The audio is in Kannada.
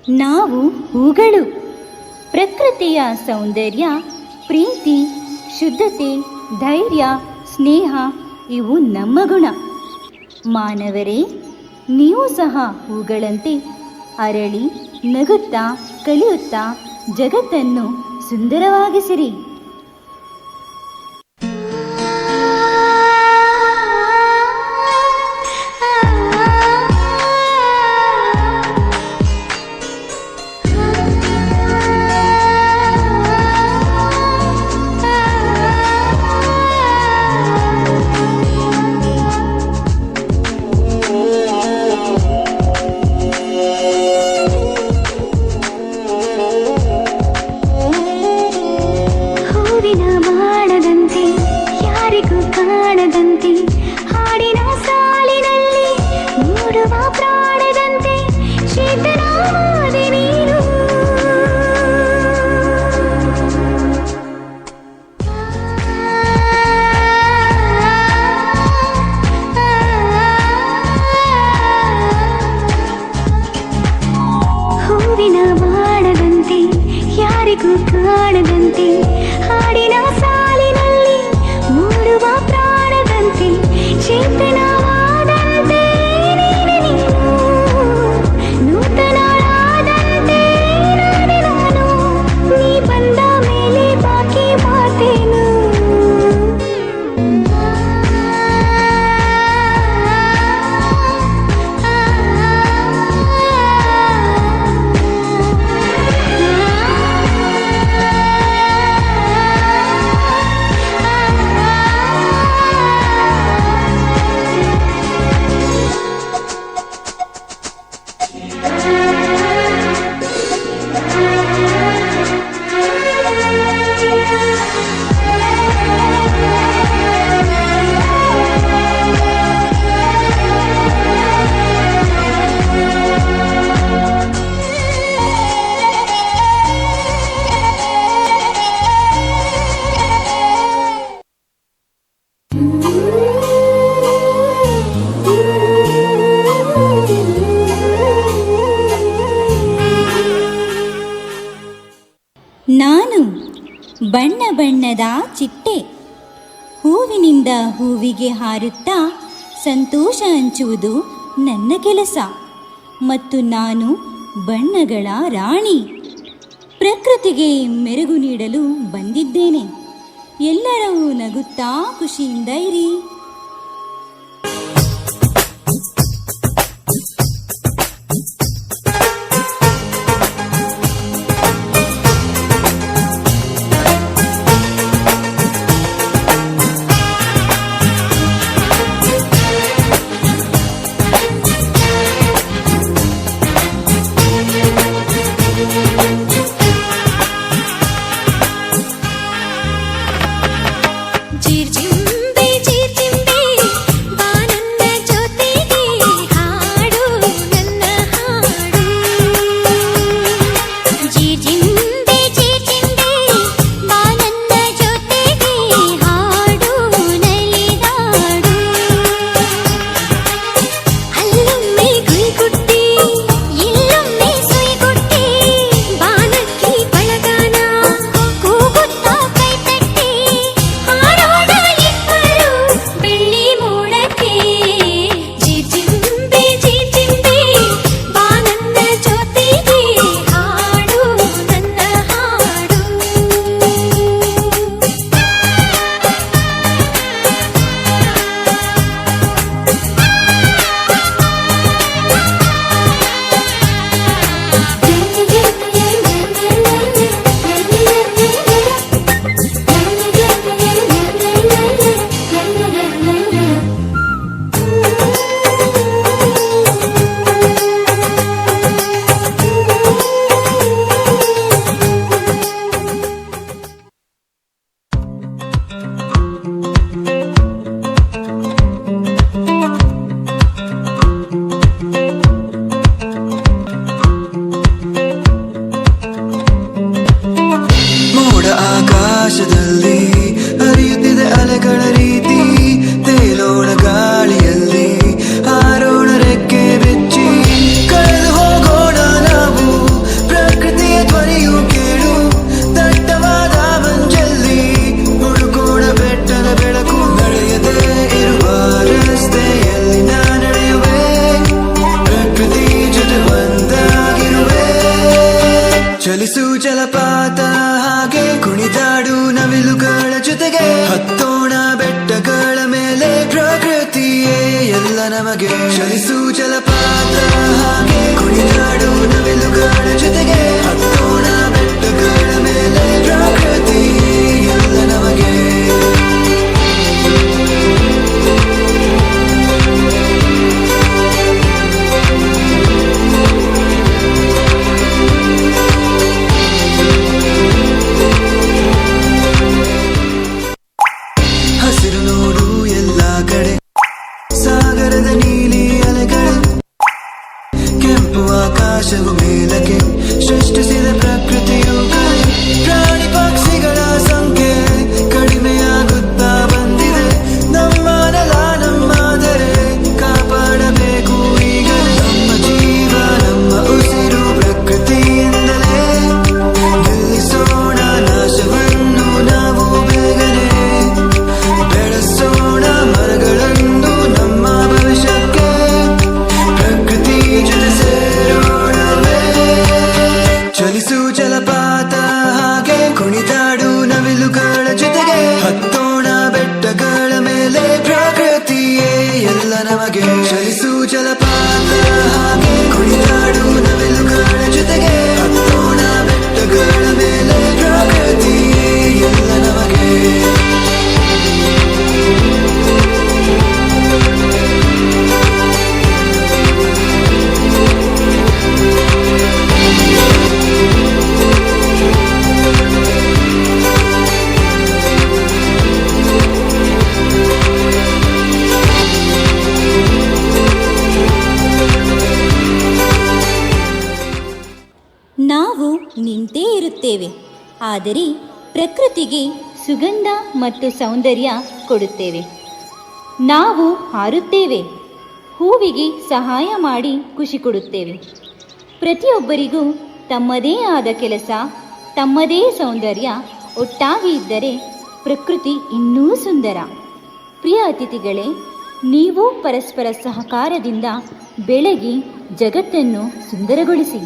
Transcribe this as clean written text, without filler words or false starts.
ನಾವು ಹೂಗಳು. ಪ್ರಕೃತಿಯ ಸೌಂದರ್ಯ, ಪ್ರೀತಿ, ಶುದ್ಧತೆ, ಧೈರ್ಯ, ಸ್ನೇಹ ಇವು ನಮ್ಮ ಗುಣ. ಮಾನವರೇ, ನೀವು ಸಹ ಹೂಗಳಂತೆ ಅರಳಿ ನಗುತ್ತಾ ಕಲಿಯುತ್ತಾ ಜಗತ್ತನ್ನು ಸುಂದರವಾಗಿಸಿರಿ. ಕಾಣದಂತೆ ಹಾಡಿನ ಸಾಲಿನಲ್ಲಿ ಮೂಡುವ ಪ್ರಾಣದಂತೆ ಚೇತನವಾದಂತೆ ನೀನು ನೂತನಳಾದಂತೆ ನಾನು ನೀ ಬಂದ ಮೇಲೆ ಬಾಕಿ ಮಾತೇನು. ನಾನು ಬಣ್ಣ ಬಣ್ಣದ ಚಿಟ್ಟೆ, ಹೂವಿನಿಂದ ಹೂವಿಗೆ ಹಾರುತ್ತಾ ಸಂತೋಷ ಹಂಚುವುದು ನನ್ನ ಕೆಲಸ. ಮತ್ತು ನಾನು ಬಣ್ಣಗಳ ರಾಣಿ, ಪ್ರಕೃತಿಗೆ ಮೆರುಗು ನೀಡಲು ಬಂದಿದ್ದೇನೆ. ಎಲ್ಲರೂ ನಗುತ್ತಾ ಖುಷಿಯಿಂದ ಇರಿ. ಹಾಡೋಣ ನಮಗೆ ಚಲಿಸು ಜಲಪಾತ ಹಾಗೆ ಕುಣಿದಾಡು ನವಿಲುಗಳ ಜೊತೆಗೆ ಹತ್ತೋಣ ಬೆಟ್ಟಗಳ ಮೇಲೆ ಪ್ರಕೃತಿ ಎಲ್ಲ ನಮಗೆ ಹಸಿರು ನೋಡು ಎಲ್ಲ ಕಡೆ ಸಾಗರದ ನೀಲಿ ಅಲೆಗಳು ಕೆಂಪು ಆಕಾಶವು ಮೇಲಕ್ಕೆ ಸೃಷ್ಟಿಸಿದ ಪ್ರಕೃತಿಯು ಕಲೆ ಪ್ರಾಣಿ ಪಕ್ಷಿಗಳ ಸಂಖ್ಯೆ ಕಡಿಮೆಯಾಗುತ್ತಾ ಬಂದಿದೆ ನಮ್ಮ ನೆಲ ನಮ್ಮಾದರೆ ಕಾಪಾಡಬೇಕು ಈಗ ನಮ್ಮ ಜೀವ ನಮ್ಮ ಉಸಿರು ಪ್ರಕೃತಿಯಿಂದಲೇ ನಿಲ್ಲಿಸೋಣ ನಾಶವನ್ನು ನಾವು ಬೇಗನೆ ಬೆಳೆಸೋಣ ಮರಗಳನ್ನು ನಮ್ಮ ಭವಿಷ್ಯಕ್ಕೆ ಪ್ರಕೃತಿ ಜೊತೆ ಸೇರೋಣವೇ ಚಲಿಸು ಜಲಪಾತ ಹಾಗೆ ಕುಣಿದಾಡು ನವಿಲುಗಳ ಜೊತೆಗೆ ಹತ್ತೋಣ ಬೆಟ್ಟಗಳ ಮೇಲೆ ಪ್ರಕೃತಿಯೇ ಎಲ್ಲ ನಮಗೆ ಚಲಿಸು ಜಲಪಾತ ಹಾಗೆ ಕುಣಿದಾಡು ನವಿಲುಗಳ ಜೊತೆಗೆ ಹತ್ತೋಣ ಬೆಟ್ಟಗಳ ಮೇಲೆ ಪ್ರಕೃತಿಯೇ ಎಲ್ಲ ನಮಗೆ ನಾವು ನಿಂತೇ ಇರುತ್ತೇವೆ, ಆದರೆ ಪ್ರಕೃತಿಗೆ ಸುಗಂಧ ಮತ್ತು ಸೌಂದರ್ಯ ಕೊಡುತ್ತೇವೆ. ನಾವು ಹಾರುತ್ತೇವೆ, ಹೂವಿಗೆ ಸಹಾಯ ಮಾಡಿ ಖುಷಿ ಕೊಡುತ್ತೇವೆ. ಪ್ರತಿಯೊಬ್ಬರಿಗೂ ತಮ್ಮದೇ ಆದ ಕೆಲಸ, ತಮ್ಮದೇ ಸೌಂದರ್ಯ. ಒಟ್ಟಾಗಿ ಇದ್ದರೆ ಪ್ರಕೃತಿ ಇನ್ನೂ ಸುಂದರ. ಪ್ರಿಯ ಅತಿಥಿಗಳೇ, ನೀವು ಪರಸ್ಪರ ಸಹಕಾರದಿಂದ ಬೆಳಗಿ ಜಗತ್ತನ್ನು ಸುಂದರಗೊಳಿಸಿ.